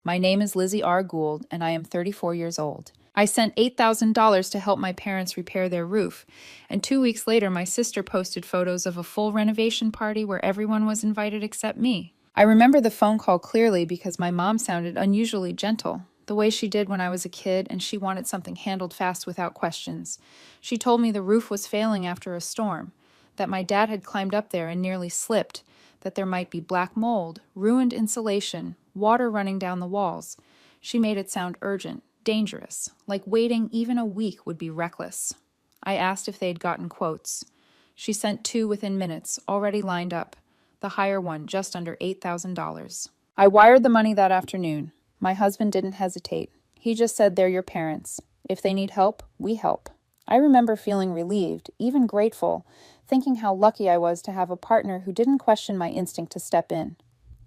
My name is Lizzie R. Gould, and I am 34 years old. I sent $8,000 to help my parents repair their roof, and 2 weeks later my sister posted photos of a full renovation party where everyone was invited except me. I remember the phone call clearly because my mom sounded unusually gentle, the way she did when I was a kid, and she wanted something handled fast without questions. She told me the roof was failing after a storm, that my dad had climbed up there and nearly slipped, that there might be black mold, ruined insulation, water running down the walls. She made it sound urgent, dangerous, like waiting even a week would be reckless. I asked if they'd gotten quotes. She sent 2 within minutes, already lined up, the higher one just under $8,000. I wired the money that afternoon. My husband didn't hesitate. He just said, "They're your parents. If they need help, we help." I remember feeling relieved, even grateful, thinking how lucky I was to have a partner who didn't question my instinct to step in.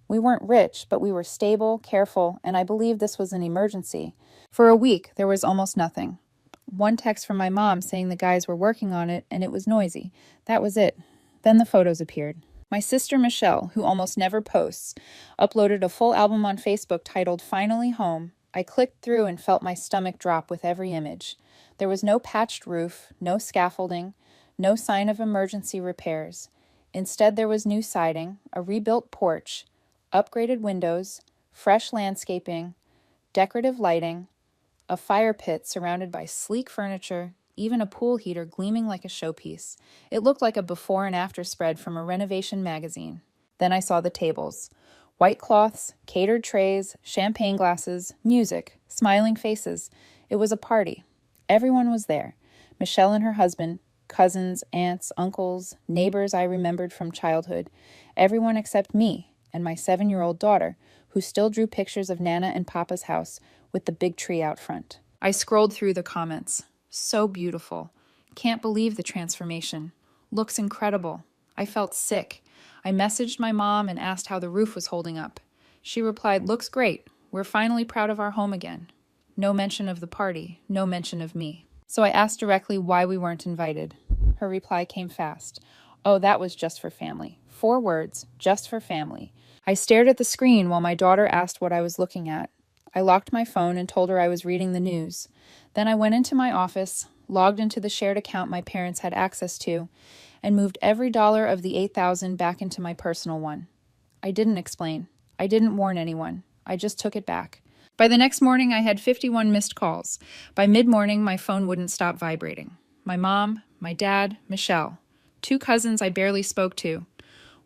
We weren't rich, but we were stable, careful, and I believed this was an emergency. For a week, there was almost nothing. One text from my mom saying the guys were working on it and it was noisy. That was it. Then the photos appeared. My sister Michelle, who almost never posts, uploaded a full album on Facebook titled "Finally Home." I clicked through and felt my stomach drop with every image. There was no patched roof, no scaffolding, no sign of emergency repairs. Instead, there was new siding, a rebuilt porch, upgraded windows, fresh landscaping, decorative lighting, a fire pit surrounded by sleek furniture, even a pool heater gleaming like a showpiece. It looked like a before and after spread from a renovation magazine. Then I saw the tables. White cloths, catered trays, champagne glasses, music, smiling faces. It was a party. Everyone was there. Michelle and her husband, cousins, aunts, uncles, neighbors I remembered from childhood. Everyone except me and my 7-year-old daughter, who still drew pictures of Nana and Papa's house with the big tree out front. I scrolled through the comments. So beautiful. Can't believe the transformation. Looks incredible. I felt sick. I messaged my mom and asked how the roof was holding up. She replied, "Looks great. We're finally proud of our home again." No mention of the party, no mention of me. So I asked directly why we weren't invited. Her reply came fast. "Oh, that was just for family." 4 words, just for family. I stared at the screen while my daughter asked what I was looking at. I locked my phone and told her I was reading the news. Then I went into my office, logged into the shared account my parents had access to, and moved every dollar of the $8,000 back into my personal one. I didn't explain. I didn't warn anyone. I just took it back. By the next morning, I had 51 missed calls. By mid-morning, my phone wouldn't stop vibrating. My mom, my dad, Michelle. 2 cousins I barely spoke to.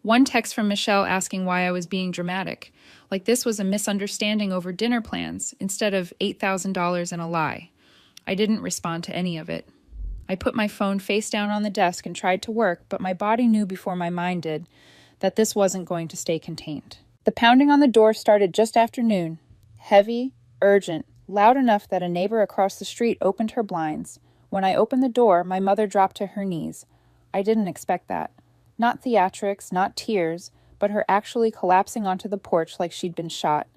One text from Michelle asking why I was being dramatic, like this was a misunderstanding over dinner plans instead of $8,000 and a lie. I didn't respond to any of it. I put my phone face down on the desk and tried to work, but my body knew before my mind did that this wasn't going to stay contained. The pounding on the door started just after noon. Heavy, urgent, loud enough that a neighbor across the street opened her blinds. When I opened the door, my mother dropped to her knees. I didn't expect that. Not theatrics, not tears, but her actually collapsing onto the porch like she'd been shot.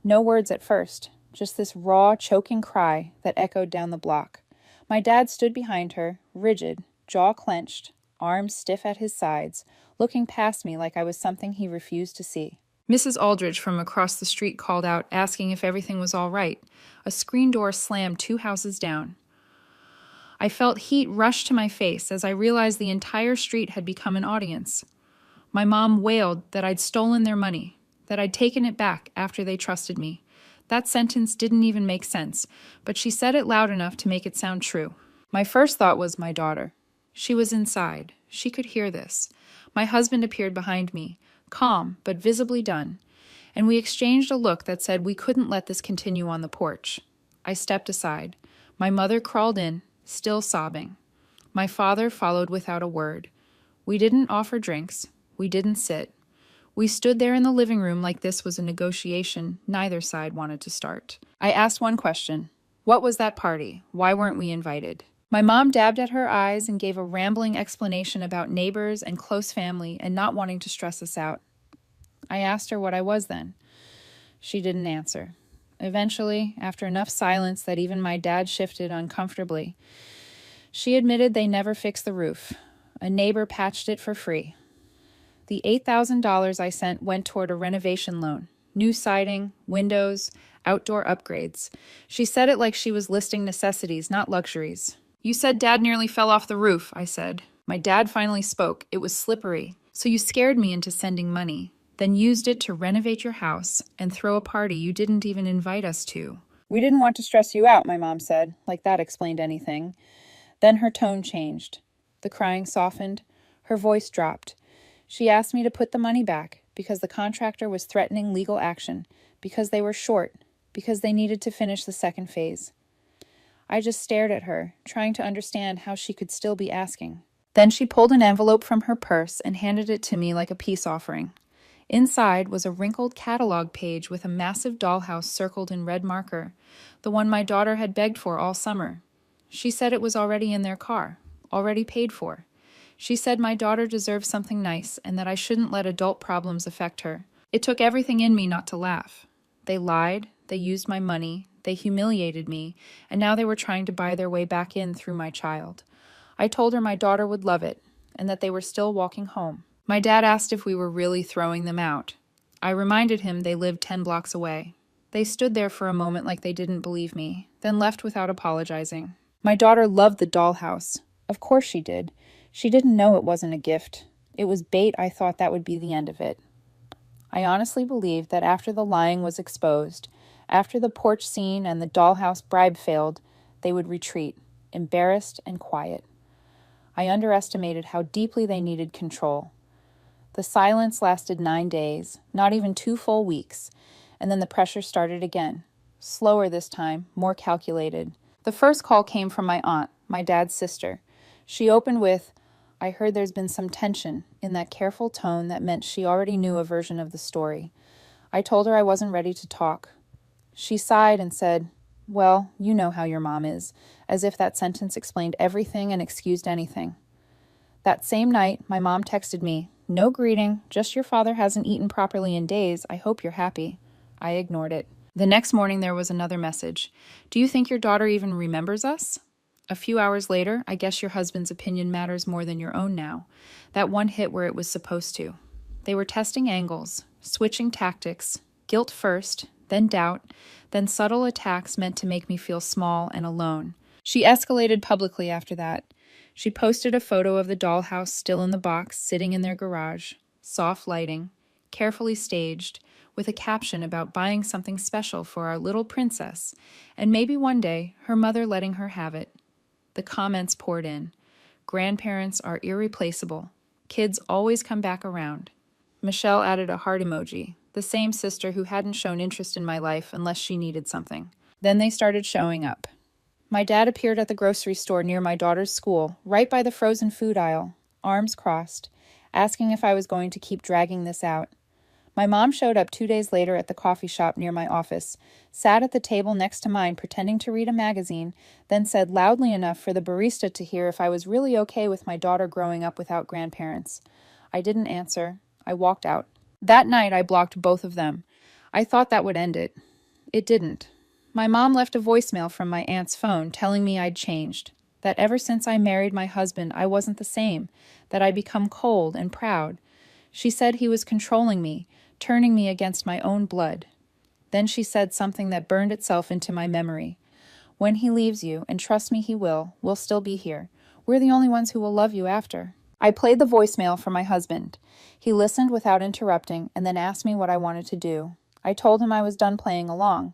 No words at first, just this raw, choking cry that echoed down the block. My dad stood behind her, rigid, jaw clenched, arms stiff at his sides, looking past me like I was something he refused to see. Mrs. Aldridge from across the street called out, asking if everything was all right. A screen door slammed 2 houses down. I felt heat rush to my face as I realized the entire street had become an audience. My mom wailed that I'd stolen their money, that I'd taken it back after they trusted me. That sentence didn't even make sense, but she said it loud enough to make it sound true. My first thought was my daughter. She was inside. She could hear this. My husband appeared behind me, calm but visibly done, and we exchanged a look that said we couldn't let this continue on the porch. I stepped aside. My mother crawled in, still sobbing. My father followed without a word. We didn't offer drinks. We didn't sit. We stood there in the living room like this was a negotiation neither side wanted to start. I asked one question. What was that party? Why weren't we invited? My mom dabbed at her eyes and gave a rambling explanation about neighbors and close family and not wanting to stress us out. I asked her what I was then. She didn't answer. Eventually, after enough silence that even my dad shifted uncomfortably, she admitted they never fixed the roof. A neighbor patched it for free. The $8,000 I sent went toward a renovation loan. New siding, windows, outdoor upgrades. She said it like she was listing necessities, not luxuries. "You said Dad nearly fell off the roof," I said. My dad finally spoke. It was slippery. "So you scared me into sending money, then used it to renovate your house and throw a party you didn't even invite us to." "We didn't want to stress you out," my mom said, like that explained anything. Then her tone changed. The crying softened. Her voice dropped. She asked me to put the money back because the contractor was threatening legal action, because they were short, because they needed to finish the second phase. I just stared at her, trying to understand how she could still be asking. Then she pulled an envelope from her purse and handed it to me like a peace offering. Inside was a wrinkled catalog page with a massive dollhouse circled in red marker, the one my daughter had begged for all summer. She said it was already in their car, already paid for. She said my daughter deserved something nice and that I shouldn't let adult problems affect her. It took everything in me not to laugh. They lied, they used my money, they humiliated me, and now they were trying to buy their way back in through my child. I told her my daughter would love it, and that they were still walking home. My dad asked if we were really throwing them out. I reminded him they lived 10 blocks away. They stood there for a moment like they didn't believe me, then left without apologizing. My daughter loved the dollhouse. Of course she did. She didn't know it wasn't a gift. It was bait. I thought that would be the end of it. I honestly believed that after the lying was exposed, after the porch scene and the dollhouse bribe failed, they would retreat, embarrassed and quiet. I underestimated how deeply they needed control. The silence lasted 9 days, not even 2 full weeks, and then the pressure started again. Slower this time, more calculated. The first call came from my aunt, my dad's sister. She opened with, "I heard there's been some tension," in that careful tone that meant she already knew a version of the story. I told her I wasn't ready to talk. She sighed and said, "Well, you know how your mom is," as if that sentence explained everything and excused anything. That same night, my mom texted me, "No greeting, just your father hasn't eaten properly in days. I hope you're happy." I ignored it. The next morning there was another message. "Do you think your daughter even remembers us?" A few hours later, "I guess your husband's opinion matters more than your own now." That one hit where it was supposed to. They were testing angles, switching tactics, guilt first, then doubt, then subtle attacks meant to make me feel small and alone. She escalated publicly after that. She posted a photo of the dollhouse still in the box, sitting in their garage, soft lighting, carefully staged, with a caption about buying something special for our little princess, and maybe one day her mother letting her have it. The comments poured in. "Grandparents are irreplaceable. Kids always come back around." Michelle added a heart emoji, the same sister who hadn't shown interest in my life unless she needed something. Then they started showing up. My dad appeared at the grocery store near my daughter's school, right by the frozen food aisle, arms crossed, asking if I was going to keep dragging this out. My mom showed up 2 days later at the coffee shop near my office, sat at the table next to mine pretending to read a magazine, then said loudly enough for the barista to hear if I was really okay with my daughter growing up without grandparents. I didn't answer. I walked out. That night I blocked both of them. I thought that would end it. It didn't. My mom left a voicemail from my aunt's phone telling me I'd changed, that ever since I married my husband I wasn't the same, that I'd become cold and proud. She said he was controlling me, turning me against my own blood. Then she said something that burned itself into my memory. "When he leaves you, and trust me he will, we'll still be here. We're the only ones who will love you after." I played the voicemail for my husband. He listened without interrupting and then asked me what I wanted to do. I told him I was done playing along.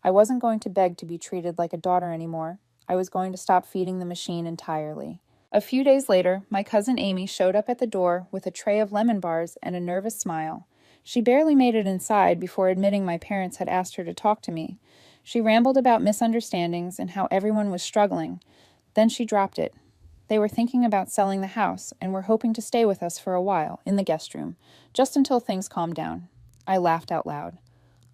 I wasn't going to beg to be treated like a daughter anymore. I was going to stop feeding the machine entirely. A few days later, my cousin Amy showed up at the door with a tray of lemon bars and a nervous smile. She barely made it inside before admitting my parents had asked her to talk to me. She rambled about misunderstandings and how everyone was struggling. Then she dropped it. They were thinking about selling the house and were hoping to stay with us for a while in the guest room, just until things calmed down. I laughed out loud.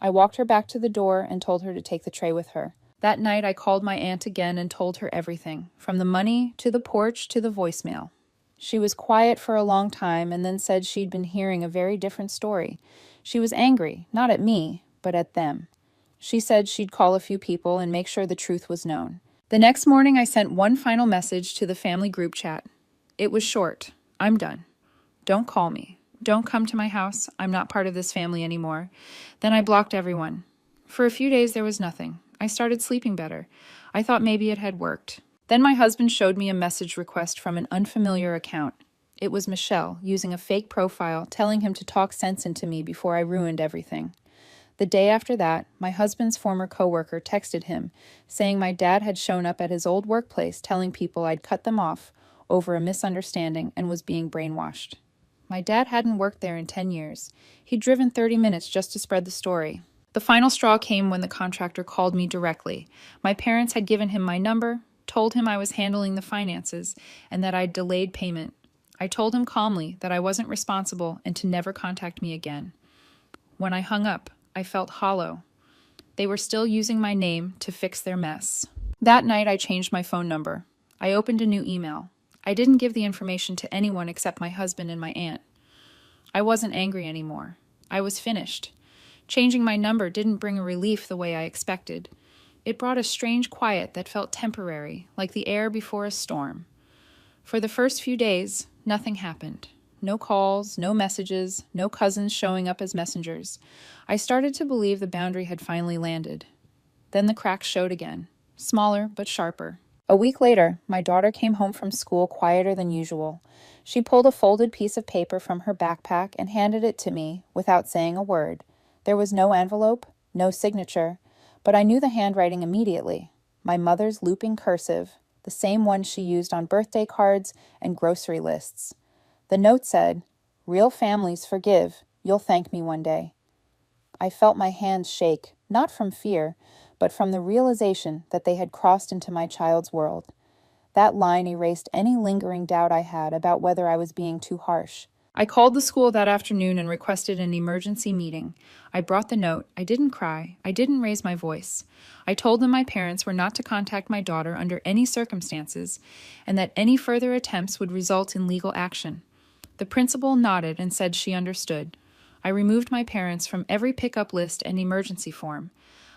I walked her back to the door and told her to take the tray with her. That night I called my aunt again and told her everything, from the money to the porch to the voicemail. She was quiet for a long time and then said she'd been hearing a very different story. She was angry, not at me, but at them. She said she'd call a few people and make sure the truth was known. The next morning I sent one final message to the family group chat. It was short. "I'm done. Don't call me. Don't come to my house. I'm not part of this family anymore." Then I blocked everyone. For a few days, there was nothing. I started sleeping better. I thought maybe it had worked. Then my husband showed me a message request from an unfamiliar account. It was Michelle, using a fake profile, telling him to talk sense into me before I ruined everything. The day after that, my husband's former coworker texted him, saying my dad had shown up at his old workplace telling people I'd cut them off over a misunderstanding and was being brainwashed. My dad hadn't worked there in 10 years. He'd driven 30 minutes just to spread the story. The final straw came when the contractor called me directly. My parents had given him my number, told him I was handling the finances, and that I'd delayed payment. I told him calmly that I wasn't responsible and to never contact me again. When I hung up, I felt hollow. They were still using my name to fix their mess. That night, I changed my phone number. I opened a new email. I didn't give the information to anyone except my husband and my aunt. I wasn't angry anymore. I was finished. Changing my number didn't bring a relief the way I expected. It brought a strange quiet that felt temporary, like the air before a storm. For the first few days, nothing happened. No calls, no messages, no cousins showing up as messengers. I started to believe the boundary had finally landed. Then the cracks showed again, smaller but sharper. A week later, my daughter came home from school quieter than usual. She pulled a folded piece of paper from her backpack and handed it to me without saying a word. There was no envelope, no signature, but I knew the handwriting immediately. My mother's looping cursive, the same one she used on birthday cards and grocery lists. The note said, "Real families forgive. You'll thank me one day." I felt my hands shake, not from fear, but from the realization that they had crossed into my child's world. That line erased any lingering doubt I had about whether I was being too harsh. I called the school that afternoon and requested an emergency meeting. I brought the note. I didn't cry. I didn't raise my voice. I told them my parents were not to contact my daughter under any circumstances, and that any further attempts would result in legal action. The principal nodded and said she understood. I removed my parents from every pickup list and emergency form.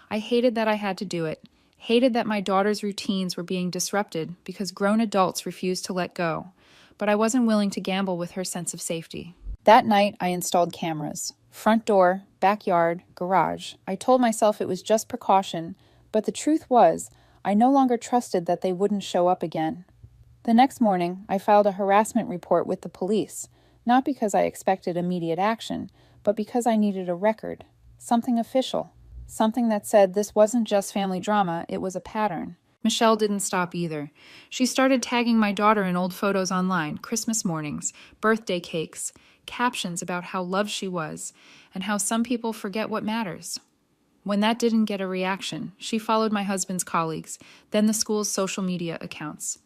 I hated that I had to do it, hated that my daughter's routines were being disrupted because grown adults refused to let go. But I wasn't willing to gamble with her sense of safety. That night, I installed cameras. Front door, backyard, garage. I told myself it was just precaution, but the truth was, I no longer trusted that they wouldn't show up again. The next morning, I filed a harassment report with the police, not because I expected immediate action, but because I needed a record, something official, something that said this wasn't just family drama, it was a pattern. Michelle didn't stop either. She started tagging my daughter in old photos online, Christmas mornings, birthday cakes, captions about how loved she was, and how some people forget what matters. When that didn't get a reaction, she followed my husband's colleagues, then the school's social media accounts.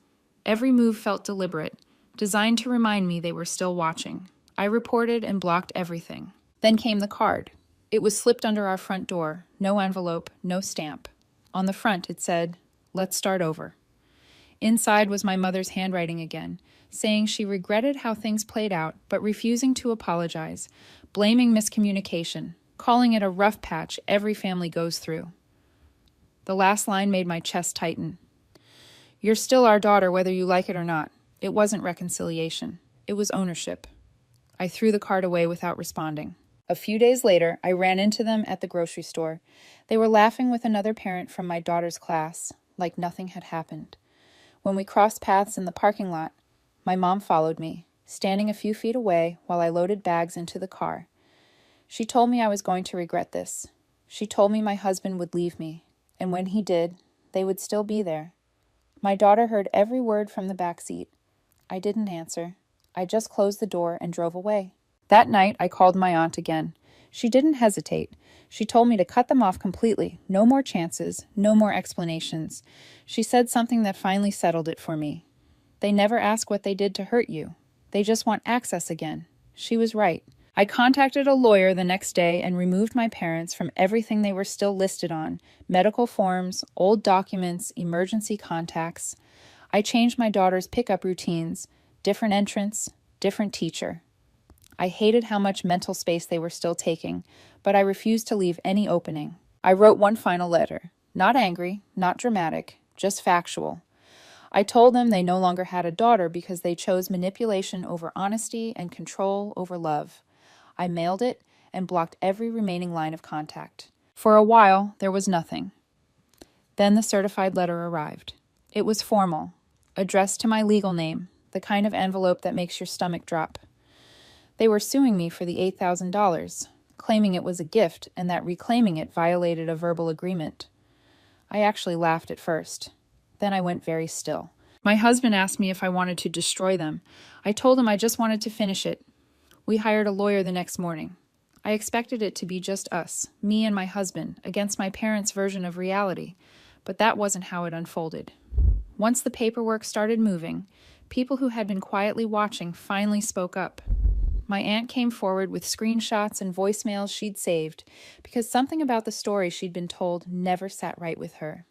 Every move felt deliberate, designed to remind me they were still watching. I reported and blocked everything. Then came the card. It was slipped under our front door, no envelope, no stamp. On the front it said, "Let's start over." Inside was my mother's handwriting again, saying she regretted how things played out, but refusing to apologize, blaming miscommunication, calling it a rough patch every family goes through. The last line made my chest tighten. "You're still our daughter whether you like it or not." It wasn't reconciliation. It was ownership. I threw the card away without responding. A few days later, I ran into them at the grocery store. They were laughing with another parent from my daughter's class, like nothing had happened. When we crossed paths in the parking lot, my mom followed me, standing a few feet away while I loaded bags into the car. She told me I was going to regret this. She told me my husband would leave me, and when he did, they would still be there. My daughter heard every word from the back seat. I didn't answer. I just closed the door and drove away. That night, I called my aunt again. She didn't hesitate. She told me to cut them off completely. No more chances, no more explanations. She said something that finally settled it for me. They never ask what they did to hurt you. They just want access again. She was right. I contacted a lawyer the next day and removed my parents from everything they were still listed on: medical forms, old documents, emergency contacts. I changed my daughter's pickup routines, different entrance, different teacher. I hated how much mental space they were still taking, but I refused to leave any opening. I wrote one final letter. Not angry, not dramatic, just factual. I told them they no longer had a daughter because they chose manipulation over honesty and control over love. I mailed it and blocked every remaining line of contact. For a while, there was nothing. Then the certified letter arrived. It was formal, addressed to my legal name, the kind of envelope that makes your stomach drop. They were suing me for the $8,000, claiming it was a gift and that reclaiming it violated a verbal agreement. I actually laughed at first. Then I went very still. My husband asked me if I wanted to destroy them. I told him I just wanted to finish it. We hired a lawyer the next morning. I expected it to be just us, me and my husband, against my parents' version of reality, but that wasn't how it unfolded. Once the paperwork started moving, people who had been quietly watching finally spoke up. My aunt came forward with screenshots and voicemails she'd saved because something about the story she'd been told never sat right with her.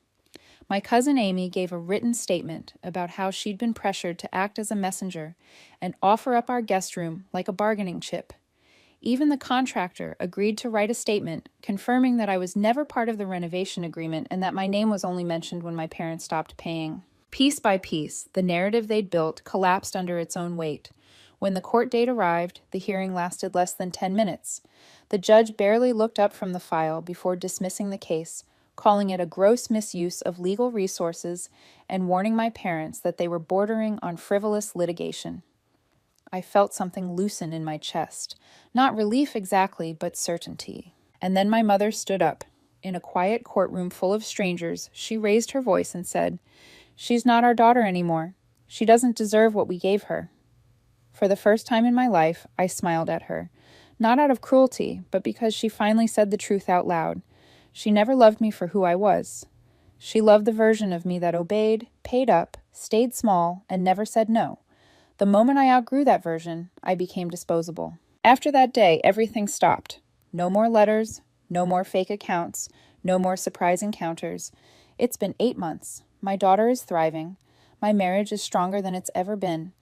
My cousin Amy gave a written statement about how she'd been pressured to act as a messenger and offer up our guest room like a bargaining chip. Even the contractor agreed to write a statement confirming that I was never part of the renovation agreement and that my name was only mentioned when my parents stopped paying. Piece by piece, the narrative they'd built collapsed under its own weight. When the court date arrived, the hearing lasted less than 10 minutes. The judge barely looked up from the file before dismissing the case, calling it a gross misuse of legal resources and warning my parents that they were bordering on frivolous litigation. I felt something loosen in my chest. Not relief exactly, but certainty. And then my mother stood up. In a quiet courtroom full of strangers, she raised her voice and said, "She's not our daughter anymore. She doesn't deserve what we gave her." For the first time in my life, I smiled at her. Not out of cruelty, but because she finally said the truth out loud. She never loved me for who I was. She loved the version of me that obeyed, paid up, stayed small, and never said no. The moment I outgrew that version, I became disposable. After that day, everything stopped. No more letters, no more fake accounts, no more surprise encounters. It's been 8 months. My daughter is thriving. My marriage is stronger than it's ever been.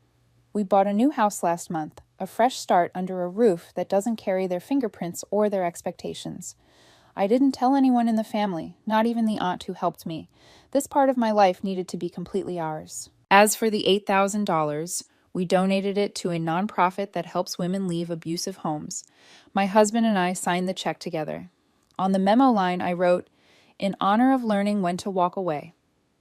We bought a new house last month, a fresh start under a roof that doesn't carry their fingerprints or their expectations. I didn't tell anyone in the family, not even the aunt who helped me. This part of my life needed to be completely ours. As for the $8,000, we donated it to a nonprofit that helps women leave abusive homes. My husband and I signed the check together. On the memo line, I wrote, "In honor of learning when to walk away."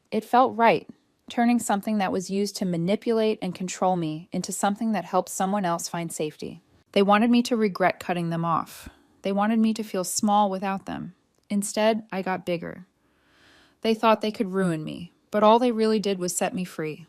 It felt right, turning something that was used to manipulate and control me into something that helps someone else find safety. They wanted me to regret cutting them off. They wanted me to feel small without them. Instead, I got bigger. They thought they could ruin me, but all they really did was set me free.